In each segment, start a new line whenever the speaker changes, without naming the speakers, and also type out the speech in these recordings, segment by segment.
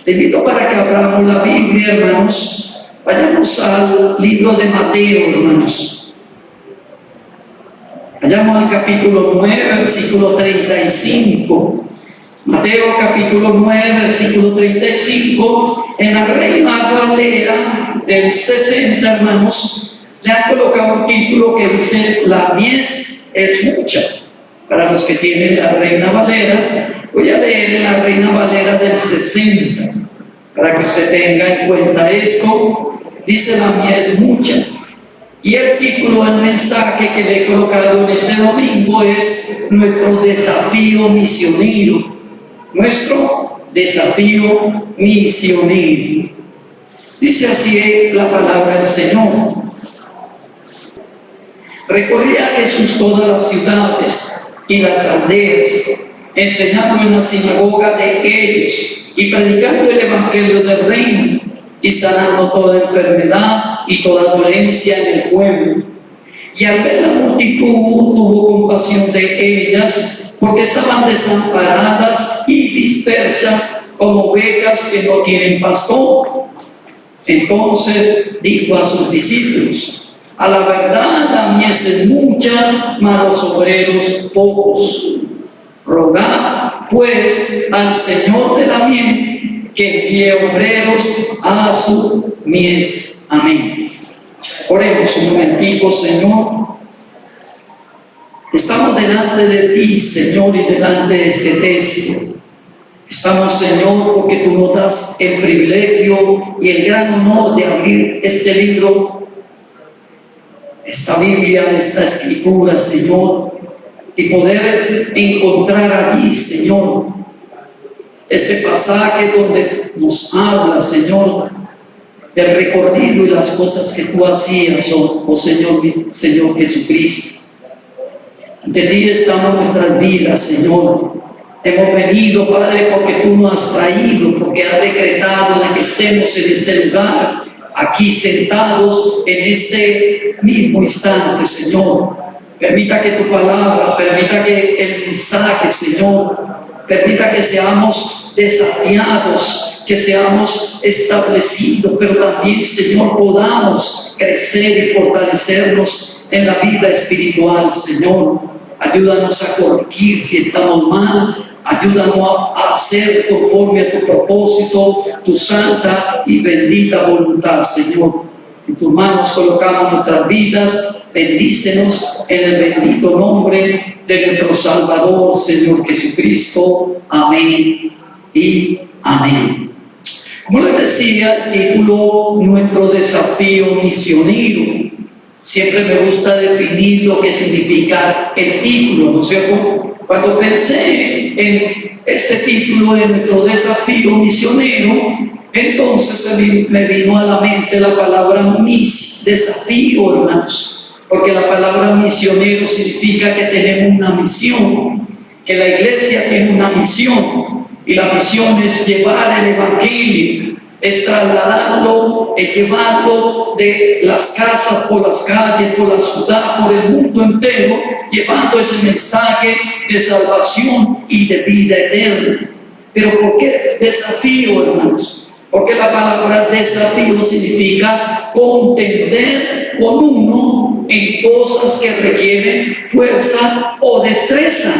Le invito para que abramos la Biblia, hermanos. Vayamos al libro de Mateo, hermanos. Vayamos al capítulo 9, versículo 35. Mateo capítulo 9, versículo 35. En la Reina Valera del 60, hermanos, le han colocado un título que dice: la mies es mucha. Para los que tienen la Reina Valera, voy a leer en la Reina Valera del 60, para que usted tenga en cuenta esto. Dice: la mies es mucha. Y el título del mensaje que le he colocado en este domingo es: nuestro desafío misionero. Nuestro desafío misionero. Dice así la palabra del Señor. Recorría Jesús todas las ciudades y las aldeas, enseñando en la sinagoga de ellos y predicando el evangelio del reino y sanando toda enfermedad y toda dolencia en el pueblo. Y al ver la multitud tuvo compasión de ellas, porque estaban desamparadas y dispersas como ovejas que no tienen pastor. Entonces dijo a sus discípulos: a la verdad la mies es mucha, mas los obreros pocos. Rogad pues al Señor de la mies que envíe obreros a su mies. Amén. Oremos un momentico. Señor, estamos delante de ti, Señor, y delante de este texto. Estamos, Señor, porque tú nos das el privilegio y el gran honor de abrir este libro, esta Biblia, esta Escritura, Señor, y poder encontrar allí, Señor, este pasaje donde nos habla, Señor, del recorrido y las cosas que tú hacías, oh Señor Jesucristo. Ante ti estamos nuestras vidas, Señor. Hemos venido, Padre, porque tú nos has traído, porque has decretado de que estemos en este lugar, aquí sentados en este mismo instante, Señor. Permita que tu palabra, permita que el mensaje, Señor, permita que seamos desafiados, que seamos establecidos, pero también, Señor, podamos crecer y fortalecernos en la vida espiritual, Señor. Ayúdanos a corregir si estamos mal. Ayúdanos a hacer conforme a tu propósito, tu santa y bendita voluntad, Señor. En tus manos colocamos nuestras vidas. Bendícenos en el bendito nombre de nuestro Salvador, Señor Jesucristo. Amén y amén. Como les decía, el título: nuestro desafío misionero. Siempre me gusta definir lo que significa el título, ¿no es cierto? Cuando pensé en ese título de nuestro desafío misionero, entonces me vino a la mente la palabra desafío, hermanos, porque la palabra misionero significa que tenemos una misión, que la iglesia tiene una misión, y la misión es llevar el evangelio, es trasladarlo, es llevarlo de las casas, por las calles, por la ciudad, por el mundo entero, llevando ese mensaje de salvación y de vida eterna. Pero ¿por qué desafío, hermanos? Porque la palabra desafío significa contender con uno en cosas que requieren fuerza o destreza.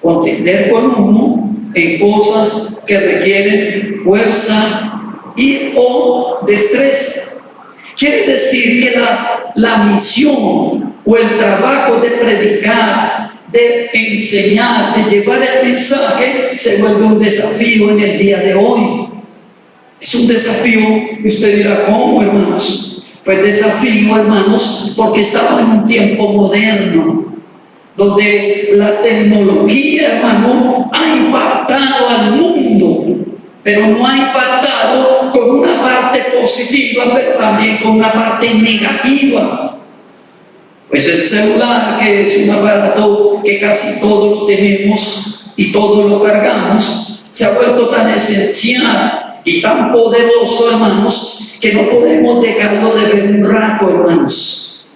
Contender con uno en cosas que requieren fuerza y o destreza. Quiere decir que la misión o el trabajo de predicar, de enseñar, de llevar el mensaje, se vuelve un desafío en el día de hoy. Es un desafío, y usted dirá: ¿cómo, hermanos? Pues desafío, hermanos, porque estamos en un tiempo moderno, donde la tecnología, hermano, ha impactado al mundo, pero no ha impactado con una parte positiva, pero también con una parte negativa. Pues el celular, que es un aparato que casi todo lo tenemos y todo lo cargamos, se ha vuelto tan esencial y tan poderoso, hermanos, que no podemos dejarlo de ver un rato, hermanos.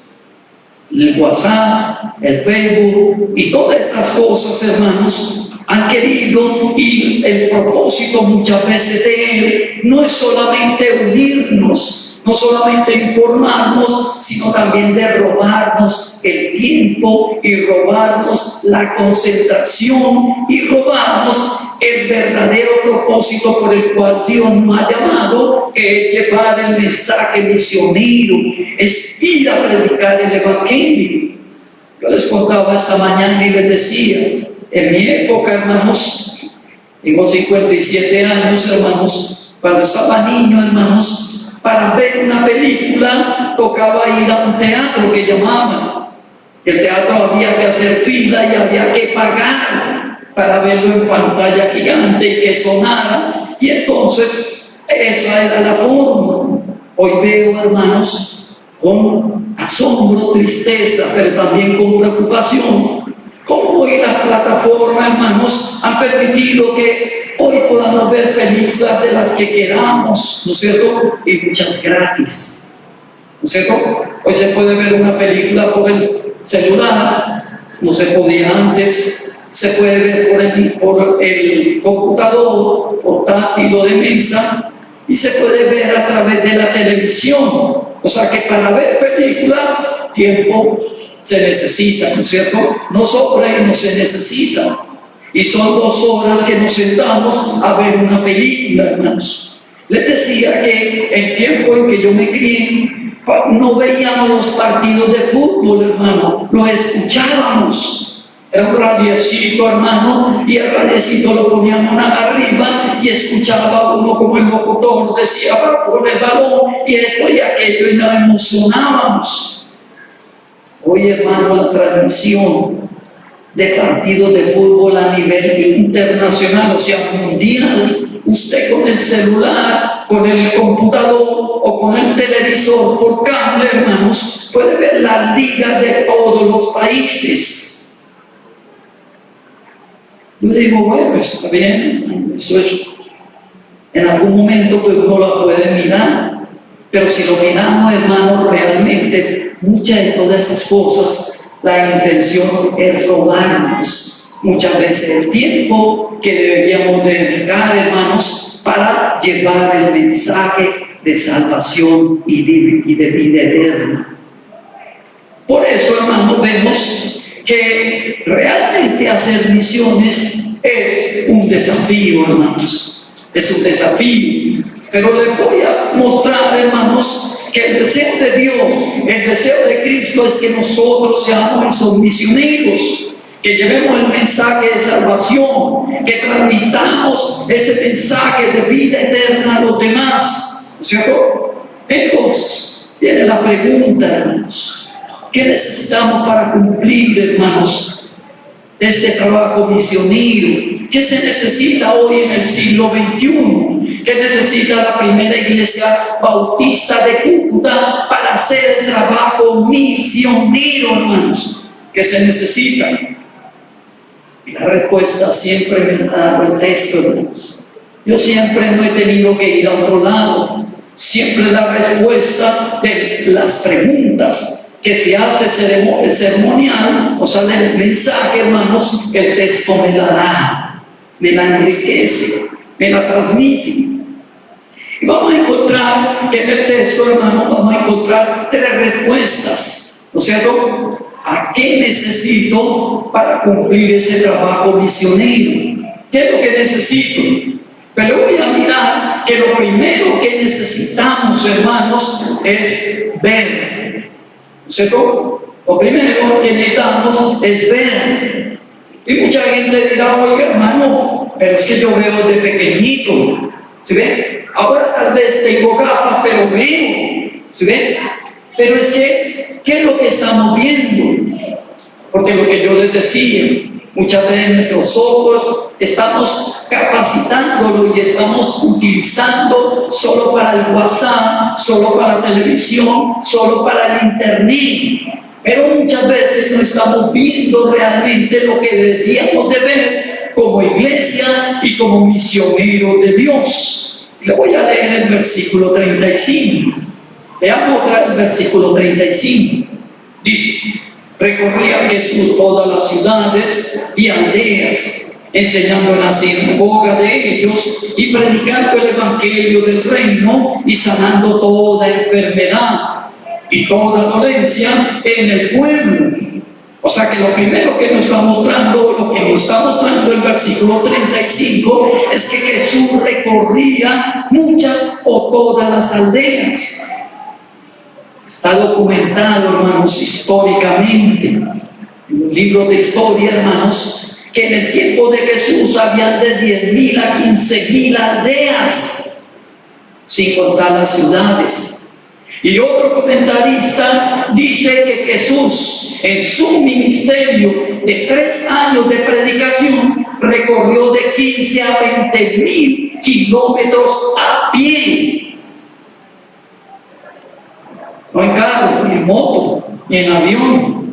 El WhatsApp, el Facebook y todas estas cosas, hermanos, han querido, y el propósito muchas veces de él no es solamente unirnos, no solamente informarnos, sino también de robarnos el tiempo y robarnos la concentración y robarnos el verdadero propósito por el cual Dios nos ha llamado, que es llevar el mensaje misionero, es ir a predicar el Evangelio. Yo les contaba esta mañana y les decía, en mi época, hermanos, tengo 57 años, hermanos, cuando estaba niño, hermanos, para ver una película tocaba ir a un teatro que llamaban. El teatro había que hacer fila y había que pagar para verlo en pantalla gigante y que sonara. Y entonces esa era la forma. Hoy veo, hermanos, con asombro, tristeza, pero también con preocupación, cómo hoy las plataformas, hermanos, han permitido que hoy podamos ver películas de las que queramos, ¿no es cierto? Y muchas gratis, ¿no es cierto? Hoy se puede ver una película por el celular, no se podía antes, se puede ver por el computador portátil o de mesa, y se puede ver a través de la televisión. O sea que para ver película, tiempo se necesita, ¿no es cierto? No sobra y no se necesita. Y son 2 horas que nos sentamos a ver una película, hermanos. Les decía que el tiempo en que yo me crié, no veíamos los partidos de fútbol, hermano, los escuchábamos. Era un radiecito, hermano, y el radiecito lo poníamos arriba y escuchaba uno como el locutor decía, va por el balón y esto y aquello, y nos emocionábamos. Hoy, hermano, la transmisión de partidos de fútbol a nivel internacional, o sea, mundial, usted con el celular, con el computador o con el televisor por cable, hermanos, puede ver la liga de todos los países. Yo digo, bueno, está bien, eso es, en algún momento pues uno la puede mirar, pero si lo miramos, hermanos, realmente muchas de todas esas cosas, la intención es robarnos muchas veces el tiempo que deberíamos de dedicar, hermanos, para llevar el mensaje de salvación y de vida eterna. Por eso, hermanos, vemos que realmente hacer misiones es un desafío, hermanos, es un desafío. Pero les voy a mostrar, hermanos, que el deseo de Dios, el deseo de Cristo es que nosotros seamos esos misioneros, que llevemos el mensaje de salvación, que transmitamos ese mensaje de vida eterna a los demás, ¿cierto? Entonces, viene la pregunta, hermanos, ¿qué necesitamos para cumplir, hermanos, este trabajo misionero? ¿Qué se necesita hoy en el siglo XXI? ¿Qué necesita la primera iglesia bautista de Cúcuta para hacer el trabajo misionero, hermanos? ¿Qué se necesita? Y la respuesta siempre me la ha dado el texto, hermanos. Yo siempre no he tenido que ir a otro lado. Siempre la respuesta de las preguntas que se hace ceremonial, o sea, del mensaje, hermanos, el texto me la da, me la enriquece, me la transmite. Y vamos a encontrar que en el texto, hermanos, vamos a encontrar 3 respuestas, ¿no es cierto? ¿A qué necesito para cumplir ese trabajo misionero? ¿Qué es lo que necesito? Pero voy a mirar que lo primero que necesitamos, hermanos, es ver. ¿Cierto? Lo primero que necesitamos es ver. Y mucha gente dirá, oiga, hermano, pero es que yo veo desde pequeñito. ¿Sí ven? Ahora tal vez tengo gafas, pero veo. ¿Sí ven? Pero es que, ¿qué es lo que estamos viendo? Porque lo que yo les decía, muchas veces nuestros ojos estamos capacitándolo y estamos utilizando solo para el WhatsApp, solo para la televisión, solo para el internet. Pero muchas veces no estamos viendo realmente lo que deberíamos de ver como iglesia y como misioneros de Dios. Le voy a leer el versículo 35. Veamos otra vez el versículo 35. Dice: recorría Jesús todas las ciudades y aldeas enseñando en la sinagoga de ellos y predicando el evangelio del reino y sanando toda enfermedad y toda dolencia en el pueblo. O sea que lo primero que nos está mostrando, lo que nos está mostrando el versículo 35, es que Jesús recorría muchas o todas las aldeas. Está documentado, hermanos, históricamente, en los libros de historia, hermanos, que en el tiempo de Jesús habían de 10.000 a 15.000 aldeas, sin contar las ciudades. Y otro comentarista dice que Jesús, en su ministerio de 3 años de predicación, recorrió de 15 a 20.000 kilómetros a pie. No en carro, ni en moto, ni en avión.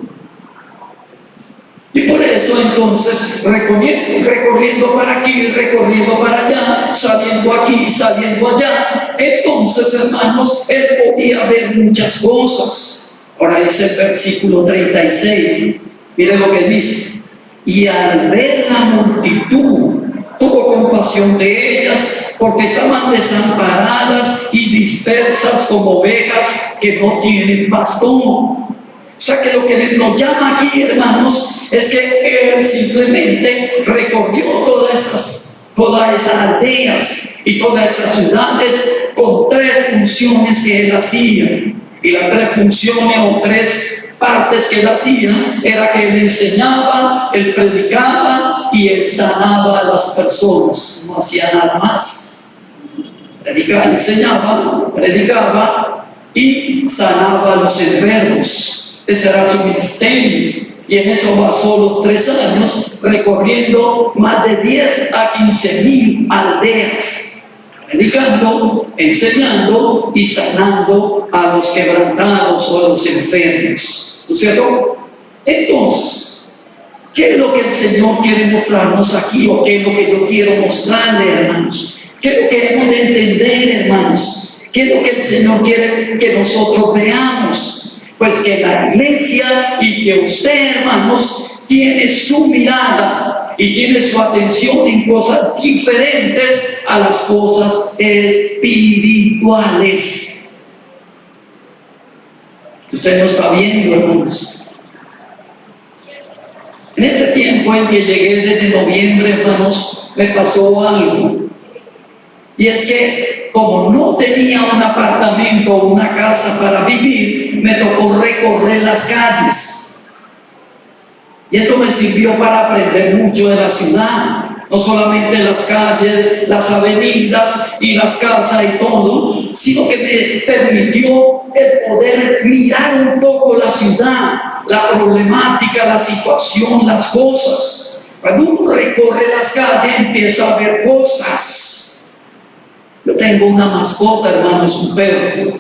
Y por eso entonces, recorriendo para aquí, recorriendo para allá, saliendo aquí, saliendo allá, entonces, hermanos, él podía ver muchas cosas. Ahora dice el versículo 36, mire lo que dice: y al ver la multitud, tuvo compasión de ellas, porque estaban desamparadas y dispersas como ovejas que no tienen pastor. O sea que lo que nos llama aquí, hermanos, es que él simplemente recorrió todas esas aldeas y todas esas ciudades con 3 funciones que él hacía. Y las 3 funciones o 3 partes que él hacía era que él enseñaba, él predicaba y él sanaba a las personas. No hacía nada más. Predicaba, enseñaba, predicaba y sanaba a los enfermos. Ese era su ministerio, y en eso pasó los 3 años recorriendo más de 10 a 15.000 aldeas, predicando, enseñando y sanando a los quebrantados o a los enfermos. ¿No es cierto? Entonces, ¿qué es lo que el Señor quiere mostrarnos aquí? ¿O qué es lo que yo quiero mostrarle, hermanos? ¿Qué es lo que debemos de entender, hermanos? ¿Qué es lo que el Señor quiere que nosotros veamos? Pues que la iglesia y que usted, hermanos, tiene su mirada y tiene su atención en cosas diferentes a las cosas espirituales. Usted no está viendo, hermanos. En este tiempo en que llegué desde noviembre, hermanos, me pasó algo. Y es que como no tenía un apartamento o una casa para vivir, me tocó recorrer las calles. Y esto me sirvió para aprender mucho de la ciudad. No solamente las calles, las avenidas y las casas y todo, sino que me permitió el poder mirar un poco la ciudad, la problemática, la situación, las cosas. Cuando uno recorre las calles, empieza a ver cosas. Yo tengo una mascota, hermano, es un perro.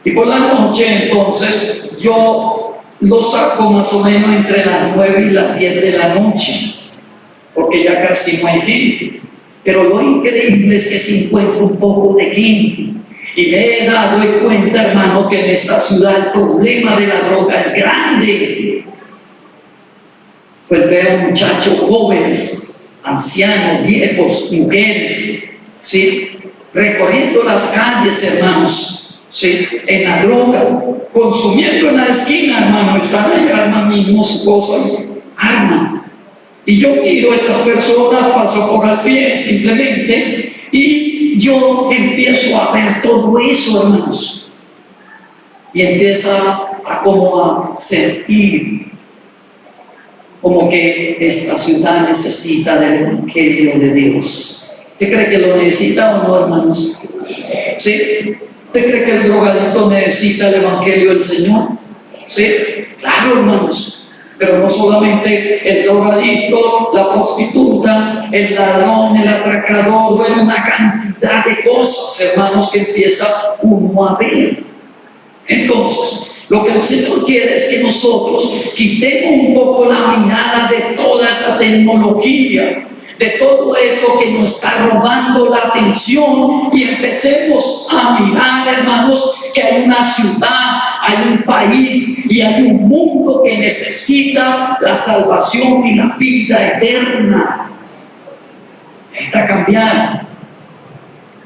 Y por la noche, entonces, yo lo saco más o menos entre las 9 y las 10 de la noche, porque ya casi no hay gente. Pero lo increíble es que se encuentra un poco de gente. Y me he dado cuenta, hermano, que en esta ciudad el problema de la droga es grande. Pues veo muchachos jóvenes, ancianos, viejos, mujeres, ¿sí?, recorriendo las calles, hermanos, ¿sí?, en la droga, consumiendo en la esquina, hermano, están ahí, arman mismo su cosa, arman. Y yo miro a estas personas, paso por al pie simplemente, y yo empiezo a ver todo eso, hermanos. Y empieza a como a sentir como que esta ciudad necesita del evangelio de Dios. ¿Usted cree que lo necesita o no, hermanos? ¿Sí? ¿Usted cree que el drogadicto necesita el evangelio del Señor? ¿Sí? Claro, hermanos. Pero no solamente el drogadicto, la prostituta, el ladrón, el atracador, bueno, una cantidad de cosas, hermanos, que empieza uno a ver. Entonces, lo que el Señor quiere es que nosotros quitemos un poco la mirada de toda esa tecnología, de todo eso que nos está robando la atención, y empecemos a mirar, hermanos, que hay una ciudad, hay un país y hay un mundo que necesita la salvación y la vida eterna. Necesita cambiar.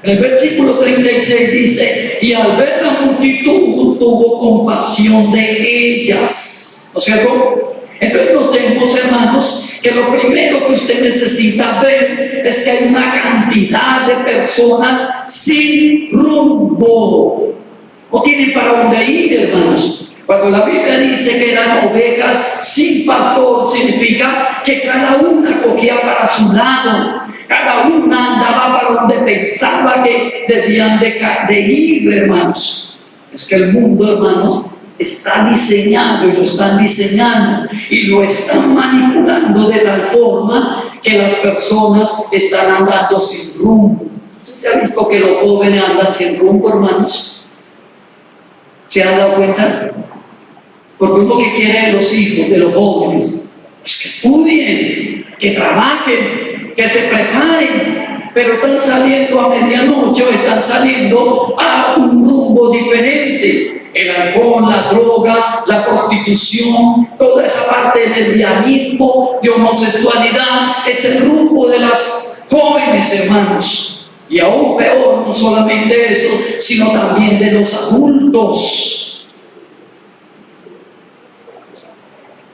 En el versículo 36 dice, y al ver la multitud tuvo compasión de ellas. ¿No es cierto? Entonces notemos, hermanos, que lo primero que usted necesita ver es que hay una cantidad de personas sin rumbo. No tienen para dónde ir, hermanos. Cuando la Biblia dice que eran ovejas sin pastor, significa que cada una cogía para su lado. Cada una andaba para donde pensaba que debían de ir, hermanos. Es que el mundo, hermanos, está diseñado y lo están diseñando y lo están manipulando de tal forma que las personas están andando sin rumbo. ¿Usted se ha visto que los jóvenes andan sin rumbo, hermanos? ¿Se han dado cuenta? Porque uno que quiere de los hijos, de los jóvenes, pues que estudien, que trabajen, que se preparen, pero están saliendo a medianoche, están saliendo a un rumbo diferente. El alcohol, la droga, la prostitución, toda esa parte de lesbianismo, de homosexualidad, es el rumbo de las jóvenes, hermanos. Y aún peor, no solamente eso, sino también de los adultos.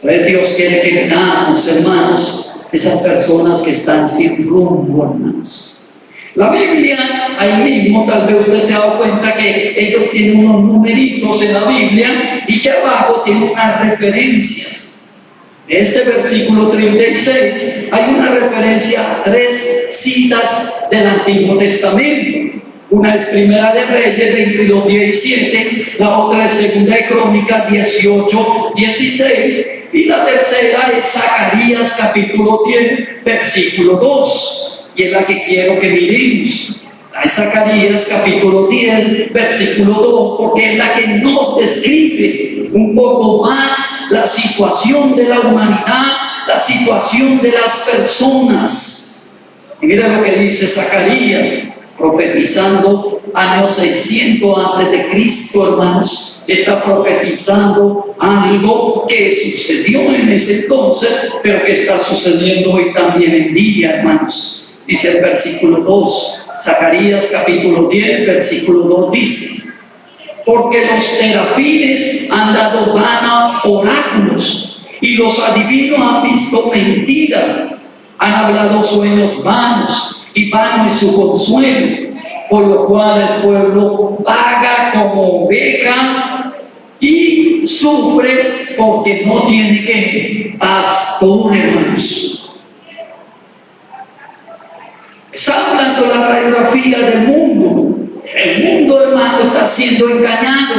Entonces Dios quiere que veamos, hermanos, esas personas que están sin rumbo, hermanos. La Biblia, ahí mismo, tal vez usted se ha dado cuenta que ellos tienen unos numeritos en la Biblia y que abajo tienen unas referencias. En este versículo 36 hay una referencia a 3 citas del Antiguo Testamento. Una es Primera de Reyes 22:17, la otra es Segunda de Crónicas 18:16 y la tercera es Zacarías capítulo 10, versículo 2. Y es la que quiero que miremos. A Zacarías capítulo 10, versículo 2, porque es la que nos describe un poco más la situación de la humanidad, la situación de las personas. Y mira lo que dice Zacarías, profetizando año 600 antes de Cristo, hermanos. Está profetizando algo que sucedió en ese entonces, pero que está sucediendo hoy también en día, hermanos. Dice el versículo 2, Zacarías capítulo 10, versículo 2 dice, porque los terafines han dado vanos oráculos y los adivinos han visto mentiras, han hablado sueños vanos y vano es su consuelo, por lo cual el pueblo vaga como oveja y sufre porque no tiene que pastor, hermanos. Está hablando la radiografía del mundo. El mundo, hermano, está siendo engañado.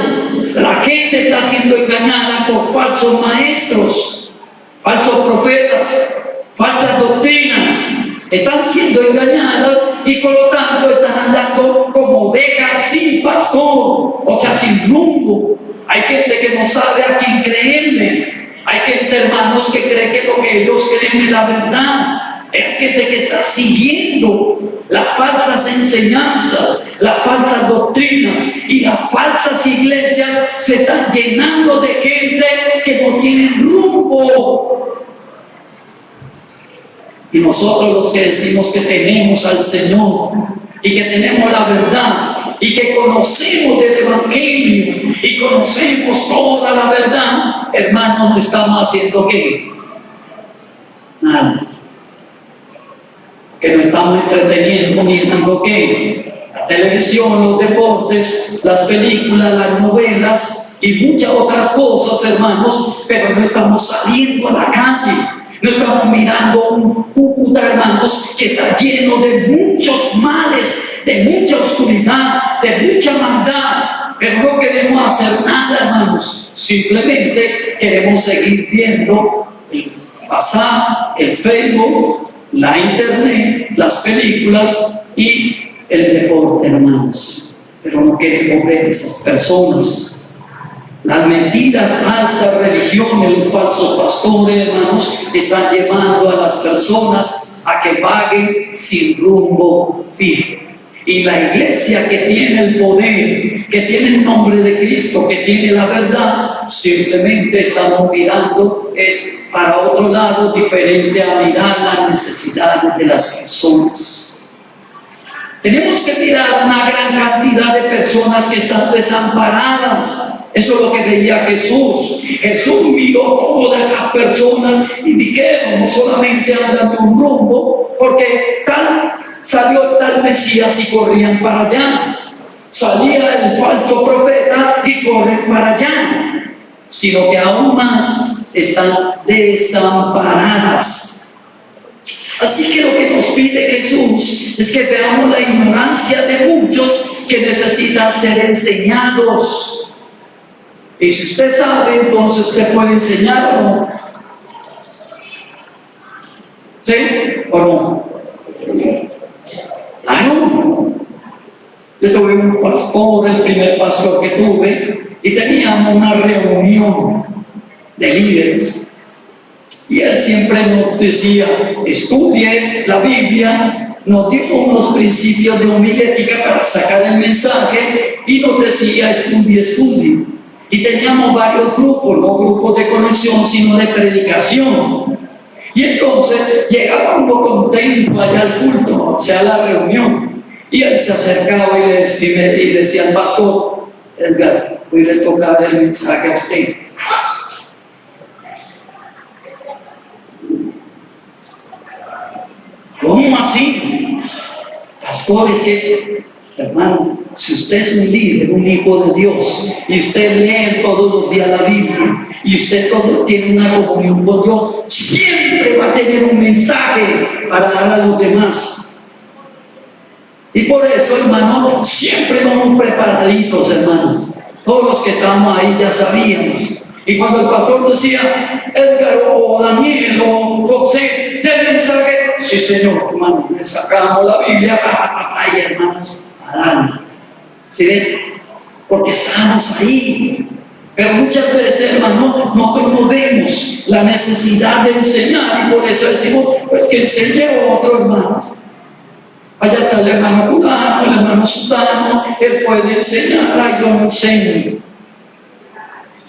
La gente está siendo engañada por falsos maestros, falsos profetas, falsas doctrinas. Están siendo engañadas y por lo tanto están andando como ovejas sin pastor, o sea, sin rumbo. Hay gente que no sabe a quién creerle. Hay gente, hermanos, que cree que lo que ellos creen es la verdad. Hay gente que está siguiendo las falsas enseñanzas, las falsas doctrinas, y las falsas iglesias se están llenando de gente que no tiene rumbo. Y nosotros los que decimos que tenemos al Señor y que tenemos la verdad y que conocemos del Evangelio y conocemos toda la verdad, hermanos, no estamos haciendo ¿qué? Nada. Que nos estamos entreteniendo mirando ¿qué? La televisión, los deportes, las películas, las novelas y muchas otras cosas, hermanos, pero no estamos saliendo a la calle, no estamos mirando un Cúcuta, hermanos, que está lleno de muchos males, de mucha oscuridad, de mucha maldad, pero no queremos hacer nada, hermanos, simplemente queremos seguir viendo el WhatsApp, el Facebook, la internet, las películas y el deporte, hermanos. Pero no queremos ver esas personas. Las mentiras, falsas religiones, los falsos pastores, hermanos, están llevando a las personas a que vaguen sin rumbo fijo. Y la iglesia que tiene el poder, que tiene el nombre de Cristo, que tiene la verdad, simplemente estamos mirando es para otro lado, diferente a mirar las necesidades de las personas. Tenemos que mirar una gran cantidad de personas que están desamparadas. Eso es lo que veía Jesús. Jesús miró todas esas personas y dijeron, no solamente andan de un rumbo, porque salió tal Mesías y corrían para allá. Salía el falso profeta y corren para allá. Sino que aún más están desamparadas. Así que lo que nos pide Jesús es que veamos la ignorancia de muchos que necesitan ser enseñados. Y si usted sabe, entonces usted puede enseñar o no. ¿Sí o no? Claro. Yo tuve un pastor, el primer pastor que tuve, y teníamos una reunión de líderes. Y él siempre nos decía, estudie la Biblia, nos dio unos principios de homilética para sacar el mensaje y nos decía, estudie. Y teníamos varios grupos, no grupos de conexión, sino de predicación. Y entonces llegaba uno contento allá al culto, o sea, a la reunión. Y él se acercaba y decía al pastor, Edgar, voy a tocar el mensaje a usted. ¿Cómo así? Pastor, es que, hermano, si usted es un líder, un hijo de Dios, y usted lee todos los días la Biblia, y usted tiene una comunión con Dios, siempre va a tener un mensaje para dar a los demás. Y por eso, hermano, siempre vamos preparaditos, hermano. Todos los que estábamos ahí ya sabíamos. Y cuando el pastor decía, Edgar o Daniel o José, del mensaje, sí señor, hermano, le sacamos la Biblia, y hermanos, a darle. ¿Sí ven? Porque estamos ahí. Pero muchas veces, hermano, nosotros no vemos la necesidad de enseñar y por eso decimos, pues que enseñe a otro hermano. Allá está el hermano fulano, el hermano sutano, él puede enseñar, ay, yo no enseño.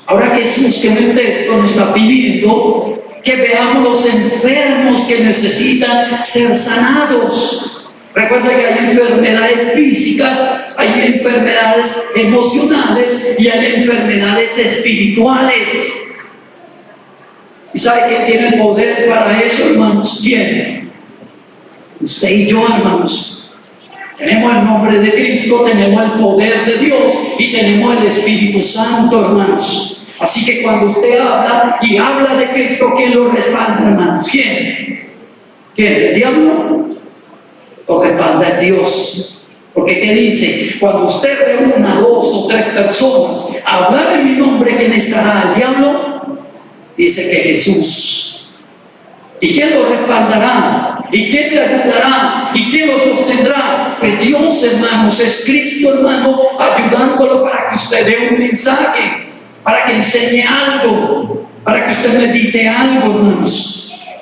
Ahora Jesús, que en el texto nos está pidiendo que veamos los enfermos que necesitan ser sanados. Recuerda que hay enfermedades físicas, hay enfermedades emocionales y hay enfermedades espirituales. ¿Y sabe quién tiene el poder para eso, hermanos? ¿Quién? Usted y yo, hermanos. Tenemos el nombre de Cristo, tenemos el poder de Dios y tenemos el Espíritu Santo, hermanos. Así que cuando usted habla y habla de Cristo, ¿quién lo respalda, hermanos? ¿Quién? ¿Quién? ¿El diablo? Lo respalda Dios. Porque ¿qué dice? Cuando usted reúna 2 o 3 personas a hablar en mi nombre, ¿quién estará? ¿El diablo? Dice que Jesús. ¿Y quién lo respaldará? ¿Y quién le ayudará? ¿Y quién lo sostendrá? Pues Dios, hermanos, es Cristo, hermano, ayudándolo para que usted dé un mensaje, para que enseñe algo, para que usted medite algo, hermanos.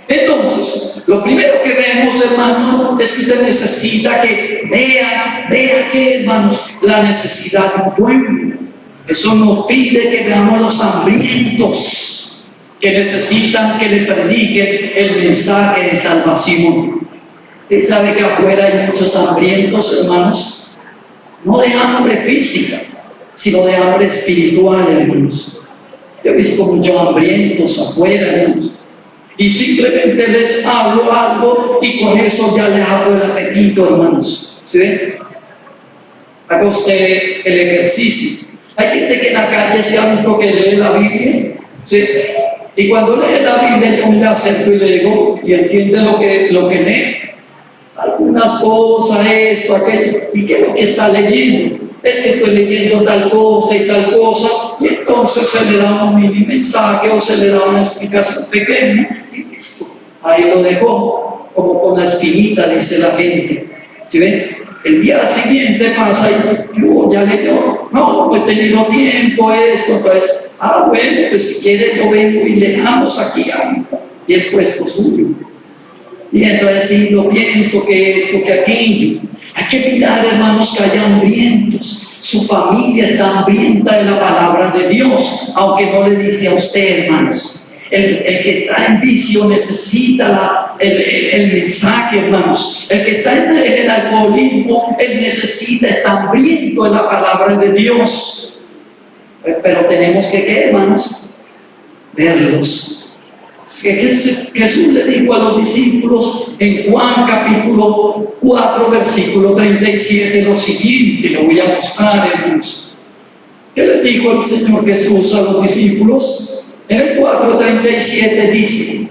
Entonces, lo primero que vemos, hermanos, es que usted necesita que vea que, hermanos, la necesidad del pueblo. Eso nos pide que veamos los hambrientos que necesitan que le prediquen el mensaje de salvación. Usted sabe que afuera hay muchos hambrientos, hermanos, no de hambre física, sino de hambre espiritual, hermanos. Yo he visto muchos hambrientos afuera, hermanos, y simplemente les hablo algo y con eso ya les abro el apetito, hermanos. ¿Sí ven? Haga usted el ejercicio. Hay gente que en la calle se ha visto que lee la Biblia, ¿sí? Y cuando lee la Biblia, yo me acerco y le digo, y entiende lo que lee. Algunas cosas, esto, aquello. ¿Y qué es lo que está leyendo? Es que estoy leyendo tal cosa y tal cosa, y entonces se le da un mini mensaje o se le da una explicación pequeña, y listo. Ahí lo dejó, como con la espinita, dice la gente. ¿Sí ven? El día siguiente pasa y yo ya leyó, no he tenido tiempo, esto, entonces. Bueno, pues si quiere yo vengo y le dejamos aquí y el puesto suyo. Y entonces sí, lo pienso que esto, que aquello. Hay que mirar, hermanos, que haya hambrientos. Su familia está hambrienta de la palabra de Dios, aunque no le dice a usted, hermanos. el que está en vicio necesita el mensaje, hermanos. El que está en el alcoholismo, él necesita, está hambriento de la palabra de Dios. Pero tenemos que, ¿qué, hermanos? Verlos. Jesús le dijo a los discípulos en Juan capítulo 4, versículo 37, lo siguiente, lo voy a mostrar, hermanos. ¿Qué le dijo el Señor Jesús a los discípulos? En el 4:37 dice: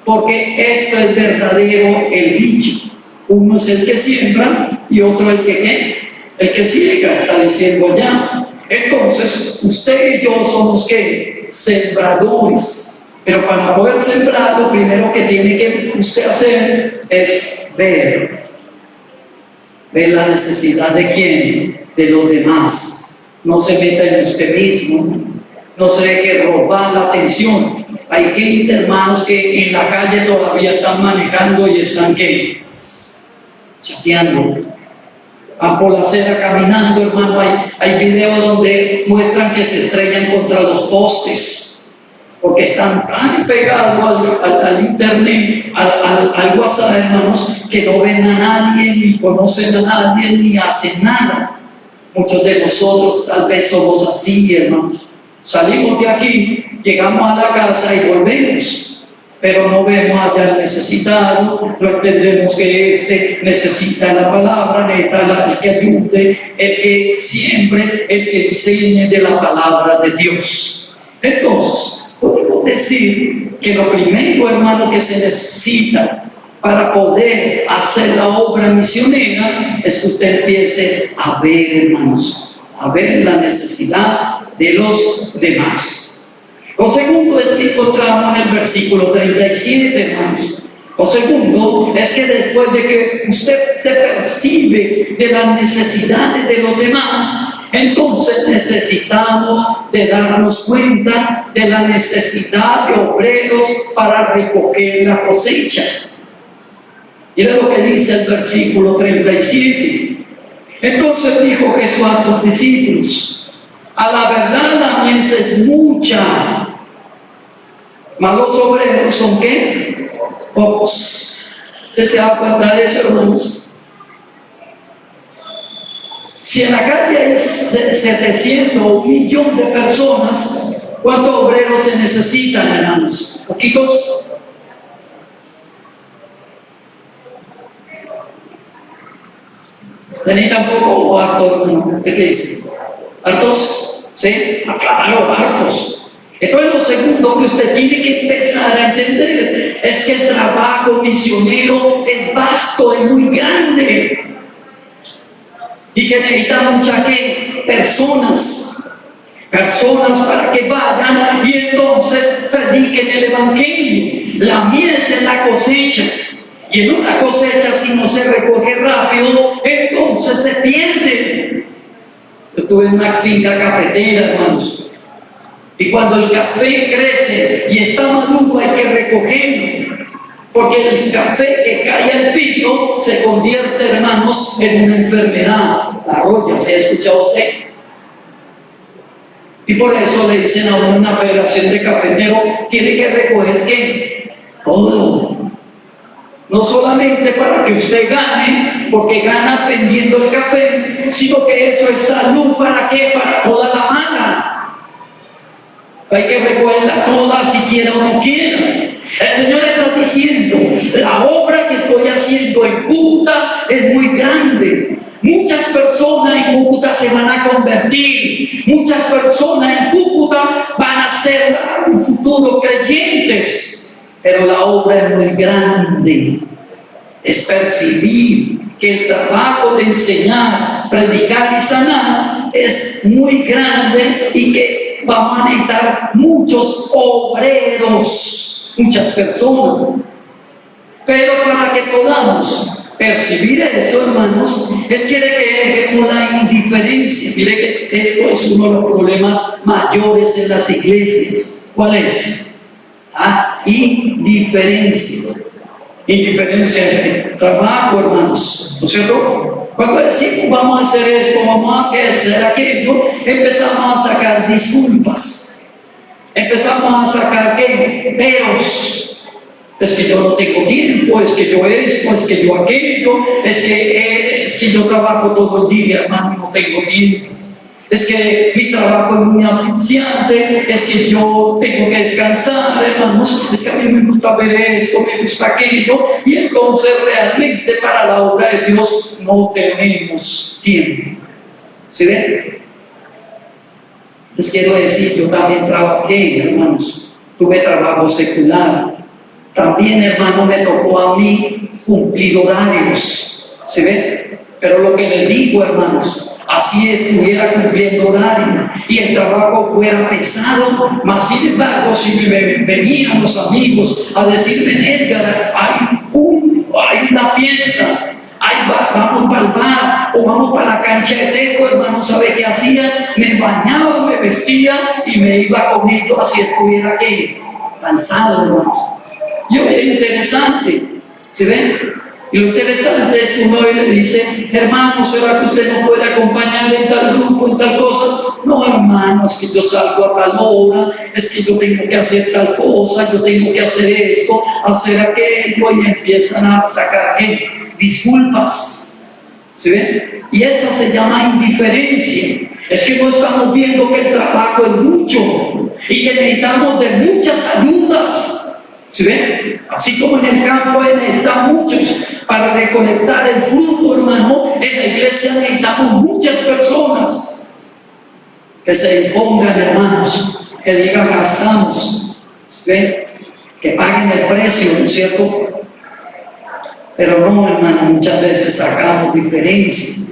porque esto es verdadero el dicho, uno es el que siembra y otro el que ¿qué? El que ciega, está diciendo allá. Entonces, usted y yo somos ¿qué? Sembradores. Pero para poder sembrar, lo primero que tiene que usted hacer es ver la necesidad de quién, de los demás. No se meta en usted mismo, no se deje robar la atención. Hay gente, hermanos, que en la calle todavía están manejando y están ¿qué? Chateando. Van por la acera caminando, hermano. Hay videos donde muestran que se estrellan contra los postes porque están tan pegados al internet, al WhatsApp, hermanos, que no ven a nadie, ni conocen a nadie, ni hacen nada. Muchos de nosotros tal vez somos así, hermanos. Salimos de aquí, llegamos a la casa y volvemos, pero no vemos allá al necesitado, no entendemos que este necesita la palabra, necesita el que ayude, el que siembre, el que enseñe de la palabra de Dios. Entonces, podemos decir que lo primero, hermano, que se necesita para poder hacer la obra misionera es que usted empiece a ver, hermanos, a ver la necesidad de los demás. Lo segundo es que encontramos en el versículo 37, hermanos. Lo segundo es que después de que usted se percibe de las necesidades de los demás, entonces necesitamos de darnos cuenta de la necesidad de obreros para recoger la cosecha. Mira lo que dice el versículo 37. Entonces dijo Jesús a sus discípulos: a la verdad la mies es mucha, mas los obreros son ¿qué? Pocos. ¿Usted se da cuenta de eso, hermanos? Si en la calle hay 700 o 1.000.000 de personas, ¿cuántos obreros se necesitan, hermanos? ¿Poquitos? ¿Necesitan poco o harto, hermano? ¿Qué dice? ¿Hartos? ¿Sí? Claro, hartos. Entonces lo segundo que usted tiene que empezar a entender es que el trabajo misionero es vasto, es muy grande. Y que necesita muchas personas para que vayan y entonces prediquen el evangelio. La mies es la cosecha, y en una cosecha, si no se recoge rápido, entonces se pierde. Yo estuve en una finca cafetera, hermanos, y cuando el café crece y está maduro hay que recogerlo, porque el café que cae al piso se convierte, hermanos, en una enfermedad. La roya, ¿se ha escuchado usted? Y por eso le dicen a una federación de cafeteros: tiene que recoger ¿qué? Todo. No solamente para que usted gane, porque gana vendiendo el café, sino que eso es salud. ¿Para qué? Para toda la mata. Hay que recogerla toda, si quiera o no quiera. El Señor está diciendo: la obra que estoy haciendo en Cúcuta es muy grande. Muchas personas en Cúcuta se van a convertir. Muchas personas en Cúcuta van a ser en un futuro creyentes. Pero la obra es muy grande. Es percibir que el trabajo de enseñar, predicar y sanar es muy grande y que vamos a necesitar muchos obreros, muchas personas. Pero para que podamos percibir eso, hermanos, Él quiere que dejemos la indiferencia. Mire que esto es uno de los problemas mayores en las iglesias. ¿Cuál es? Indiferencia. Indiferencia es el trabajo, hermanos, ¿no es cierto? Cuando decimos vamos a hacer esto, vamos a hacer aquello, empezamos a sacar disculpas. Empezamos a sacar ¿qué? Peros. Es que yo no tengo tiempo, es que yo esto, es que yo aquello, es que yo trabajo todo el día, hermano, y no tengo tiempo. Es que mi trabajo es muy asfixiante, es que yo tengo que descansar, hermanos, es que a mí me gusta ver esto, me gusta aquello, y entonces realmente para la obra de Dios no tenemos tiempo. ¿Sí ven? Les quiero decir, yo también trabajé, hermanos, tuve trabajo secular. También, hermano, me tocó a mí cumplir horarios. ¿Se ven? Pero lo que les digo, hermanos, así estuviera cumpliendo horario y el trabajo fuera pesado, mas sin embargo, si me venían los amigos a decirme, Edgar, hay una fiesta, vamos para el bar o vamos para la cancha de tejo, hermano, ¿sabe qué hacía? Me bañaba, me vestía y me iba con ellos, así estuviera que cansado, hermanos. Y hoy es interesante, ¿se ven? Y lo interesante es que uno hoy le dice, hermano, ¿será que usted no puede acompañar en tal grupo, en tal cosa? No, hermano, es que yo salgo a tal hora, es que yo tengo que hacer tal cosa, yo tengo que hacer esto, hacer aquello, y empiezan a sacar ¿qué? Disculpas, ¿se ven? Y esa se llama indiferencia. Es que no estamos viendo que el trabajo es mucho y que necesitamos de muchas ayudas. ¿Sí ven? Así como en el campo necesitan muchos para recolectar el fruto, hermano, en la iglesia necesitamos muchas personas que se dispongan, hermanos, que digan acá estamos, ¿sí ven? Que paguen el precio, ¿no es cierto? Pero no, hermano, muchas veces sacamos diferencia.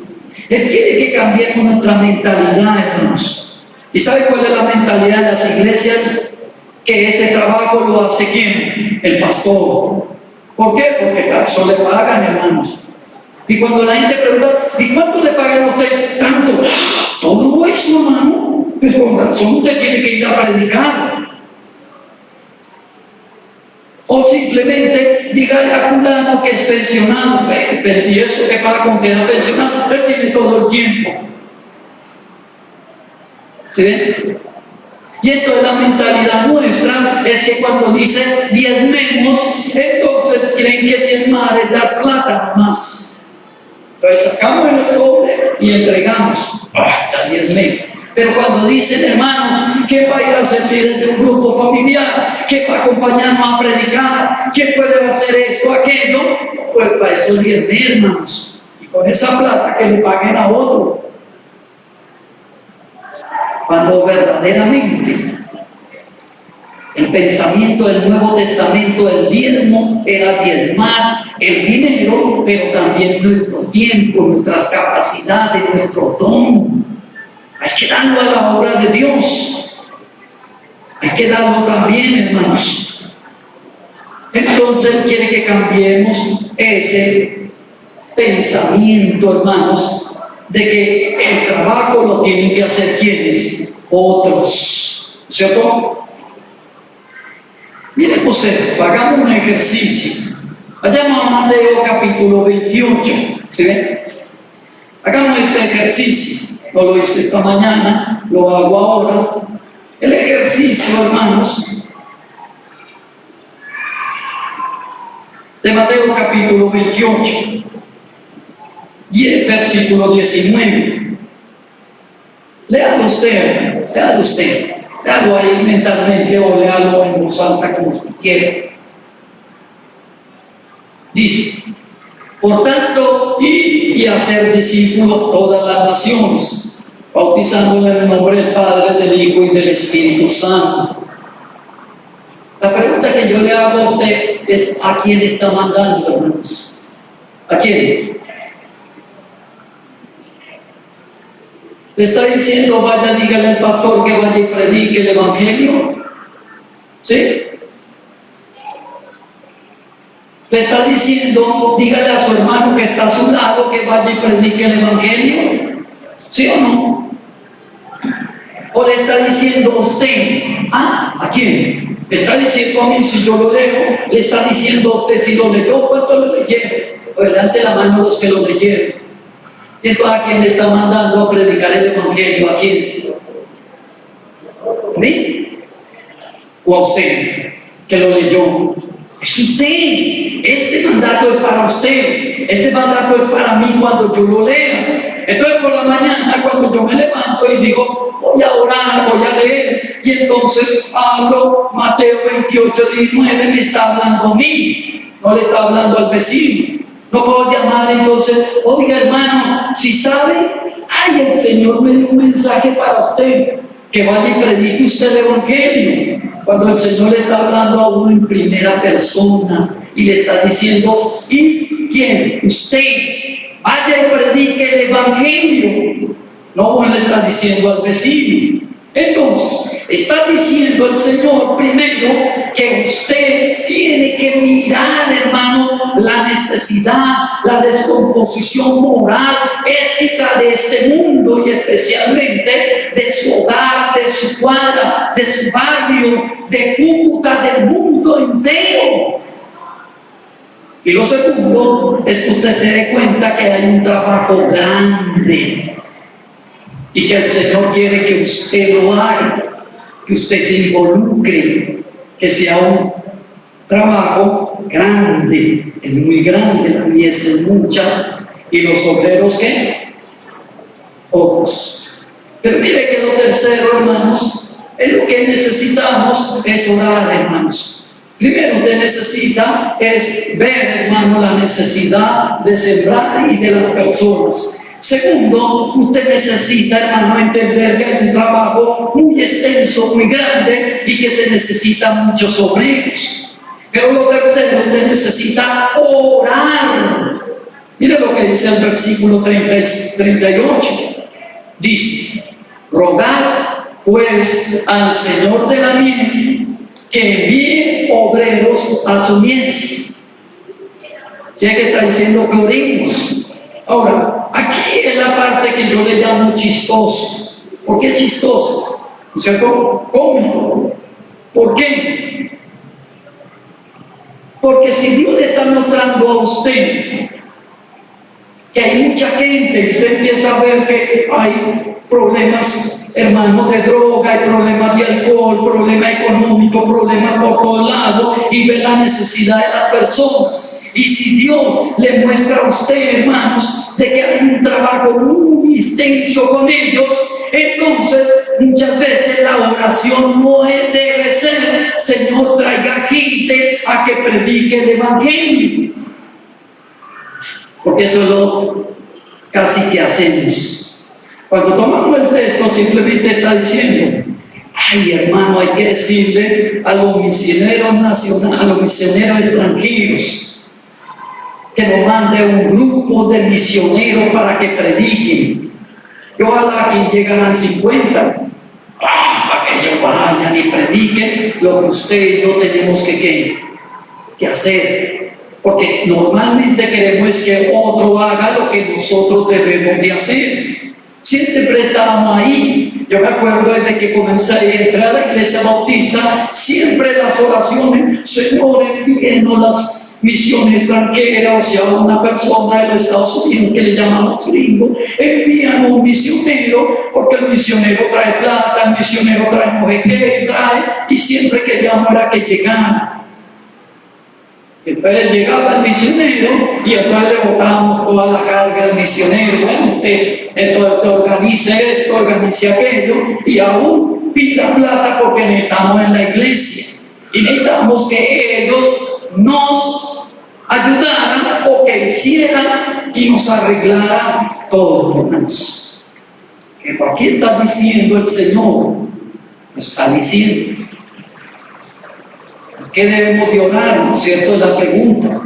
Él quiere que cambiemos nuestra mentalidad, hermanos. ¿Y sabe cuál es la mentalidad de las iglesias? Que ese trabajo lo hace ¿quién? El pastor. ¿Por qué? Porque para eso le pagan, hermanos. Y cuando la gente pregunta, ¿y cuánto le pagan a usted? Tanto. Todo eso, hermano. Pues con razón usted tiene que ir a predicar. O simplemente dígale a fulano que es pensionado. Y eso que paga con quedar pensionado, él tiene todo el tiempo. ¿Sí ven? Y entonces la mentalidad nuestra es que cuando dice diezmemos, entonces creen que diezmar es dar plata más. Entonces sacamos el sobre y entregamos. Ya diezmemos. Pero cuando dicen, hermanos, ¿quién va a ir a servir desde un grupo familiar? ¿Quién va a acompañarnos a predicar? ¿Quién puede hacer esto, aquello? Pues para eso diezmé, hermanos. Y con esa plata que le paguen a otro. Cuando verdaderamente el pensamiento del Nuevo Testamento, el diezmo, era diezmar el dinero, pero también nuestro tiempo, nuestras capacidades, nuestro don. Hay que darlo a la obra de Dios. Hay que darlo también, hermanos. Entonces Él quiere que cambiemos ese pensamiento, hermanos, de que el trabajo lo tienen que hacer ¿quiénes? Otros, ¿cierto? Miremos esto, hagamos un ejercicio. Vayamos a Mateo capítulo 28, ¿sí ven? Hagamos este ejercicio. No lo hice esta mañana, lo hago ahora. El ejercicio, hermanos, de Mateo capítulo 28. Y el versículo 19. Léalo usted, léalo ahí mentalmente o léalo en voz alta como usted quiera. Dice, por tanto, id y hacer discípulos todas las naciones, bautizándoles en el nombre del Padre, del Hijo y del Espíritu Santo. La pregunta que yo le hago a usted es, ¿a quién está mandando, hermanos? ¿A quién? Le está diciendo, vaya, dígale al pastor que vaya y predique el Evangelio. ¿Sí? Le está diciendo, dígale a su hermano que está a su lado que vaya y predique el Evangelio. ¿Sí o no? O le está diciendo a usted, ¿a quién? Le está diciendo a mí si yo lo leo, le está diciendo a usted si lo leyó, ¿cuánto lo leyeron? O levante la mano los que lo leyeron. ¿Y entonces a quién le está mandando a predicar el Evangelio? ¿A quién? ¿A mí? o a usted que lo leyó. Es usted. Este mandato es para usted. Este mandato es para mí cuando yo lo lea. Entonces por la mañana cuando yo me levanto y digo, voy a orar, voy a leer, y entonces hablo Mateo 28:19, me está hablando a mí, no le está hablando al vecino. No puedo llamar entonces, oiga hermano, si sabe, ay, el Señor me dio un mensaje para usted, que vaya y predique usted el Evangelio. Cuando el Señor le está hablando a uno en primera persona y le está diciendo, ¿y quién? Usted, vaya y predique el Evangelio. No le está diciendo al vecino. Entonces, está diciendo el Señor primero que usted tiene que mirar, hermano, la necesidad, la descomposición moral, ética de este mundo y especialmente de su hogar, de su cuadra, de su barrio, de Cúcuta, del mundo entero. Y lo segundo es que usted se dé cuenta que hay un trabajo grande y que el Señor quiere que usted lo haga, que usted se involucre, que sea un trabajo grande. Es muy grande, la mies es mucha y los obreros, ¿qué? Pocos. Pero mire que lo tercero, hermanos, es lo que necesitamos es orar, hermanos. Primero usted necesita es ver, hermano, la necesidad de sembrar y de las personas. Segundo, usted necesita, hermano, entender que hay un trabajo muy extenso, muy grande y que se necesitan muchos obreros. Pero lo tercero, usted necesita orar. Mire lo que dice el versículo 38. Dice, rogad pues al Señor de la mies que envíe obreros a su mies. Ya que está diciendo que oremos. Ahora, aquí es la parte que yo le llamo chistoso. ¿Por qué chistoso? ¿No es cierto? Cómico. ¿Por qué? Porque si Dios le está mostrando a usted que hay mucha gente y usted empieza a ver que hay problemas, hermanos, de droga, hay problemas de alcohol, problemas económicos, problemas por todos lados, y ve la necesidad de las personas. Y si Dios le muestra a usted, hermanos, de que hay un trabajo muy extenso con ellos, entonces muchas veces la oración no debe ser, Señor, traiga gente a que predique el Evangelio. Porque eso es lo casi que hacemos. Cuando tomamos el texto simplemente está diciendo, ay hermano, hay que decirle a los misioneros nacionales, a los misioneros extranjeros, que nos mande un grupo de misioneros para que prediquen. Y ojalá que llegaran 50, para que ellos vayan y prediquen lo que usted y yo tenemos que hacer. Porque normalmente queremos que otro haga lo que nosotros debemos de hacer. Siempre estábamos ahí. Yo me acuerdo desde que comencé a entrar a la iglesia bautista, siempre las oraciones, Señor, envíenos las misiones extranjeras, o sea, una persona de los Estados Unidos que le llamamos gringo, envían un misionero, porque el misionero trae plata, el misionero trae no sé qué, trae, y siempre queríamos era que llegara. Entonces llegaba el misionero y entonces le botábamos toda la carga al misionero. Bueno, usted organice esto, organice aquello, y aún pida plata porque necesitamos en la iglesia. Y necesitamos que ellos nos ayudaran o que hicieran y nos arreglaran todo, hermanos. Que aquí está diciendo el Señor, está diciendo. ¿Qué debemos de orar? ¿No es cierto? Es la pregunta.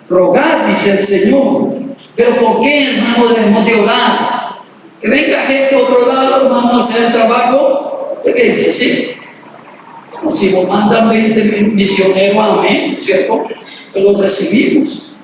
Rogar, dice el Señor. Pero ¿por qué, hermano, debemos de orar? Que venga gente a otro lado, hermano, a hacer el trabajo. ¿De qué dice? Sí. Bueno, si nos mandan 20 misioneros, amén, ¿no es cierto? Pues los recibimos.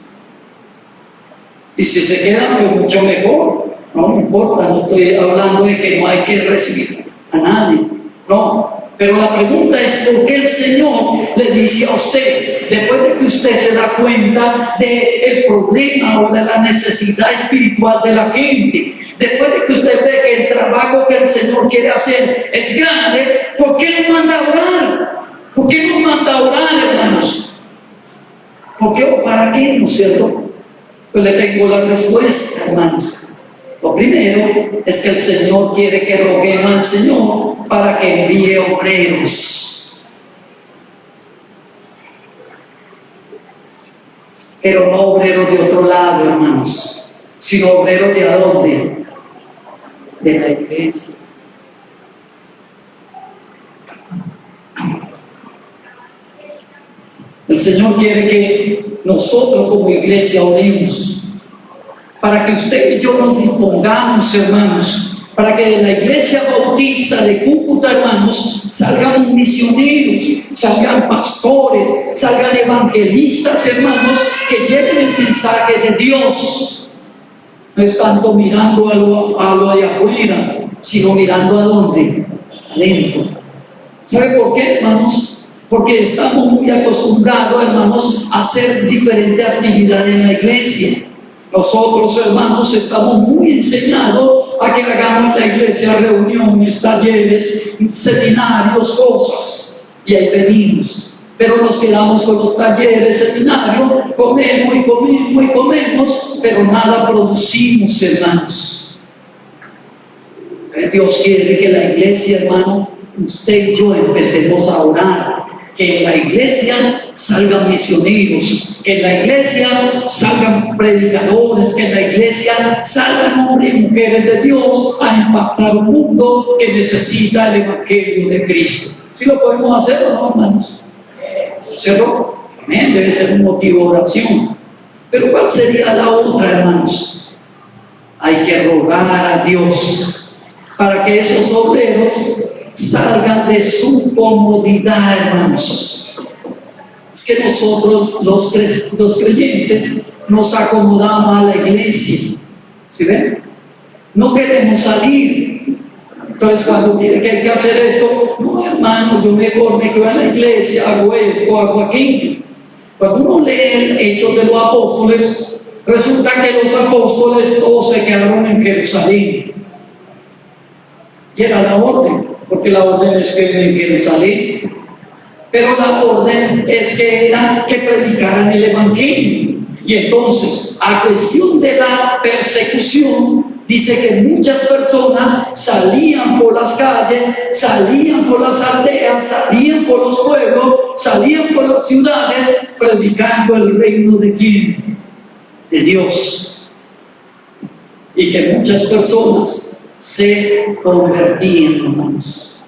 Y si se quedan, pues mucho mejor. No me importa, no estoy hablando de que no hay que recibir a nadie. No. Pero la pregunta es, ¿por qué el Señor le dice a usted, después de que usted se da cuenta del problema o de la necesidad espiritual de la gente, después de que usted ve que el trabajo que el Señor quiere hacer es grande, ¿por qué le manda a orar? ¿Por qué nos manda a orar, hermanos? ¿Por qué o para qué, no es cierto? Pues le tengo la respuesta, hermanos. Lo primero es que el Señor quiere que roguemos al Señor para que envíe obreros. Pero no obreros de otro lado, hermanos, sino obreros de ¿a dónde? De la iglesia. El Señor quiere que nosotros como iglesia oremos para que usted y yo nos dispongamos, hermanos, para que de la iglesia bautista de Cúcuta, hermanos, salgan misioneros, salgan pastores, salgan evangelistas, hermanos, que lleven el mensaje de Dios. No es tanto mirando a lo de afuera, sino mirando a dónde, adentro. ¿Sabe por qué, hermanos? Porque estamos muy acostumbrados, hermanos, a hacer diferentes actividades en la iglesia. Nosotros, hermanos, estamos muy enseñados a que hagamos en la iglesia reuniones, talleres, seminarios, cosas. Y ahí venimos. Pero nos quedamos con los talleres, seminarios, comemos y comemos y comemos, pero nada producimos, hermanos. Dios quiere que la iglesia, hermano, usted y yo empecemos a orar. Que en la iglesia salgan misioneros, que en la iglesia salgan predicadores, que en la iglesia salgan hombres y mujeres de Dios a impactar un mundo que necesita el evangelio de Cristo. ¿Sí lo podemos hacer o no, hermanos? ¿Cierto? Amén, debe ser un motivo de oración. Pero ¿cuál sería la otra, hermanos? Hay que rogar a Dios para que esos obreros salgan de su comodidad, hermanos. Es que nosotros, los creyentes, nos acomodamos a la iglesia. ¿Sí ven? No queremos salir. Entonces, cuando tiene que hay que hacer esto, no, hermano, yo mejor me quedo en la iglesia, hago esto, hago aquello. Cuando uno lee el Hechos de los Apóstoles, resulta que los apóstoles todos se quedaron en Jerusalén. Y era la orden, porque la orden es que en Jerusalén, pero la orden es que era que predicaran el evangelio. Y entonces, a cuestión de la persecución, dice que muchas personas salían por las calles, salían por las aldeas, salían por los pueblos, salían por las ciudades, predicando el reino de ¿quién? De Dios. Y que muchas personas se convertían, hermanos.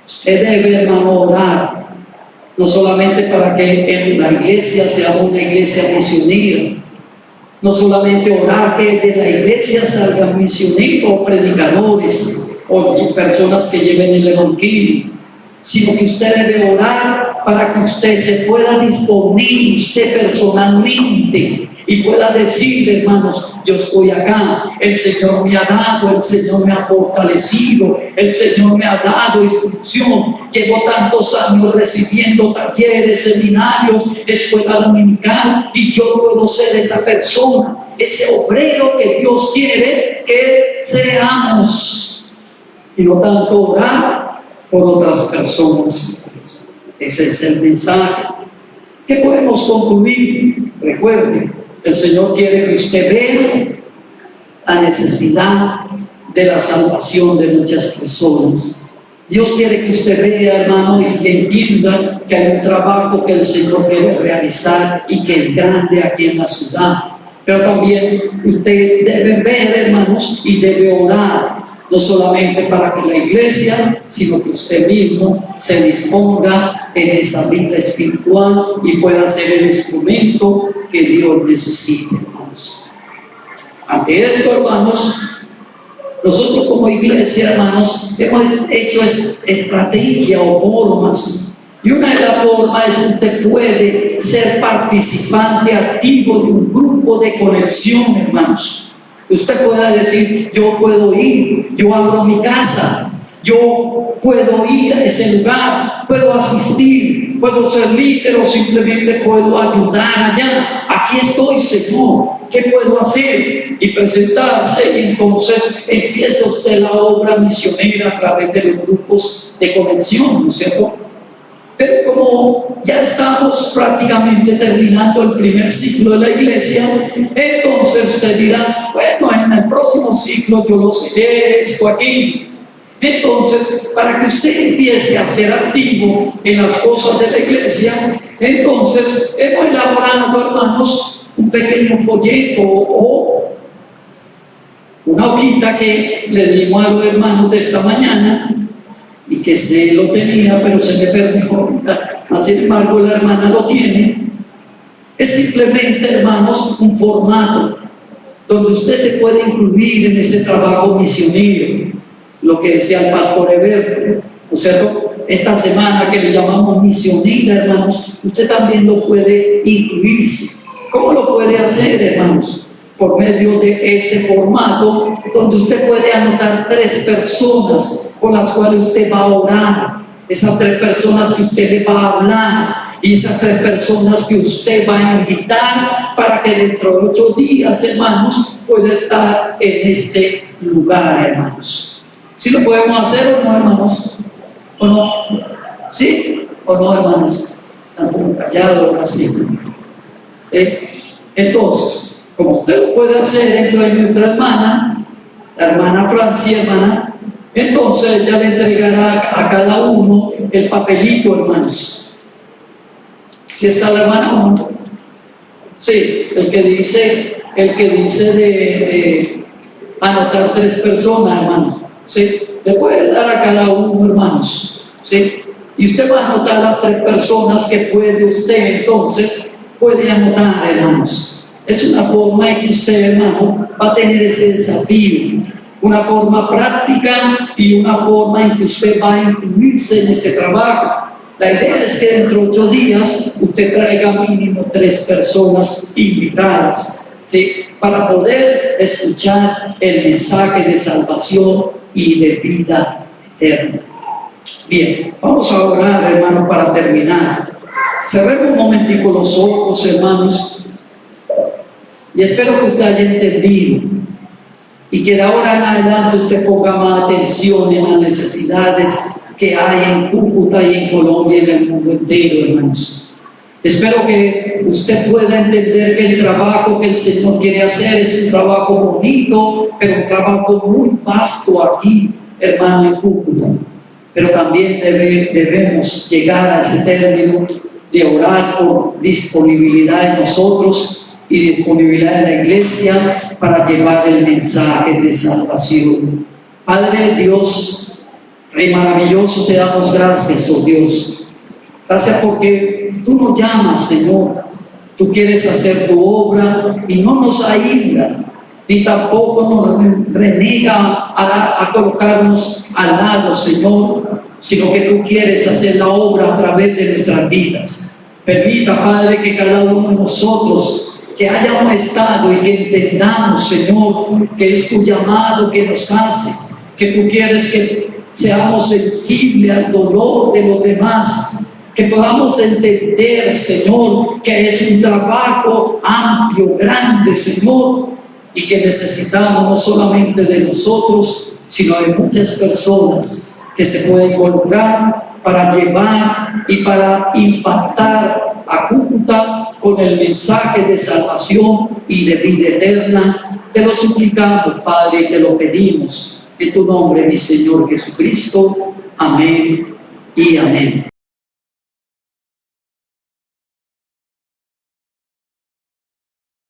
Usted debe, hermano, orar, no solamente para que en la iglesia sea una iglesia misionera, no solamente orar que de la iglesia salgan misioneros o predicadores o personas que lleven el evangelio, sino que usted debe orar para que usted se pueda disponer usted personalmente y pueda decir, hermanos, yo estoy acá, el Señor me ha dado, el Señor me ha fortalecido, el Señor me ha dado instrucción, llevo tantos años recibiendo talleres, seminarios, escuela dominical, y yo puedo ser esa persona, ese obrero que Dios quiere que seamos, y no tanto orar por otras personas. Ese es el mensaje. ¿Qué podemos concluir? Recuerde, el Señor quiere que usted vea la necesidad de la salvación de muchas personas. Dios quiere que usted vea, hermano, y entienda que hay un trabajo que el Señor quiere realizar y que es grande aquí en la ciudad. Pero también usted debe ver, hermanos, y debe orar, no solamente para que la iglesia, sino que usted mismo se disponga en esa vida espiritual y pueda ser el instrumento que Dios necesite, hermanos. Ante esto, hermanos, nosotros como iglesia, hermanos, hemos hecho estrategia o formas. Y una de las formas es que usted puede ser participante activo de un grupo de conexión, hermanos. Usted pueda decir, yo puedo ir, yo abro mi casa, yo puedo ir a ese lugar, puedo asistir, puedo ser líder o simplemente puedo ayudar allá. Aquí estoy, Señor, ¿qué puedo hacer? Y presentarse, y entonces empieza usted la obra misionera a través de los grupos de conexión, ¿no es cierto? Pero como ya estamos prácticamente terminando el primer ciclo de la iglesia, entonces usted dirá, bueno, en el próximo ciclo yo lo seré, esto aquí. Entonces, para que usted empiece a ser activo en las cosas de la iglesia, entonces hemos elaborado, hermanos, un pequeño folleto o una hojita que le dimos a los hermanos de esta mañana y que se lo tenía, pero se me perdió ahorita. Sin embargo, la hermana lo tiene. Es simplemente, hermanos, un formato donde usted se puede incluir en ese trabajo misionero, lo que decía el pastor Eberto, ¿no es cierto? Esta semana que le llamamos misionera, hermanos, usted también lo puede incluirse. ¿Cómo lo puede hacer, hermanos? Por medio de ese formato donde usted puede anotar 3 personas con las cuales usted va a orar, esas 3 personas que usted le va a hablar y esas 3 personas que usted va a invitar para que dentro de 8 días, hermanos, pueda estar en este lugar, hermanos. ¿Sí lo podemos hacer o no, hermanos? ¿O no? ¿Sí o no, hermanos? Están como callados ahora sí. ¿Sí? Entonces, como usted lo puede hacer dentro de nuestra hermana, la hermana Francia, hermana, entonces ella le entregará a cada uno el papelito, hermanos. ¿Sí está la hermana o no? Sí, el que dice de anotar 3 personas, hermanos. ¿Sí? Le puede dar a cada uno, hermanos. ¿Sí? Y usted va a anotar a 3 personas que puede usted, entonces, puede anotar, hermanos. Es una forma en que usted, hermano, va a tener ese desafío, una forma práctica y una forma en que usted va a incluirse en ese trabajo. La idea es que dentro de 8 días usted traiga mínimo 3 personas invitadas, ¿sí? Para poder escuchar el mensaje de salvación y de vida eterna. Bien, vamos a orar, hermano, para terminar. Cerremos un momentico los ojos, hermanos. Y espero que usted haya entendido y que de ahora en adelante usted ponga más atención en las necesidades que hay en Cúcuta y en Colombia y en el mundo entero, hermanos. Espero que usted pueda entender que el trabajo que el Señor quiere hacer es un trabajo bonito, pero un trabajo muy vasto aquí, hermano, en Cúcuta. Pero también debemos llegar a ese término de orar por disponibilidad de nosotros y disponibilidad de la iglesia para llevar el mensaje de salvación. Padre Dios, Rey maravilloso, te damos gracias, oh Dios. Gracias porque tú nos llamas, Señor. Tú quieres hacer tu obra y no nos aísla, ni tampoco nos renega a colocarnos al lado, Señor, sino que tú quieres hacer la obra a través de nuestras vidas. Permita, Padre, que cada uno de nosotros que hayamos estado y que entendamos, Señor, que es tu llamado que nos hace, que tú quieres que seamos sensibles al dolor de los demás, que podamos entender, Señor, que es un trabajo amplio, grande, Señor, y que necesitamos no solamente de nosotros, sino de muchas personas que se pueden involucrar para llevar y para impactar a Cúcuta con el mensaje de salvación y de vida eterna. Te lo suplicamos, Padre, y te lo pedimos en tu nombre, mi Señor Jesucristo. Amén y amén.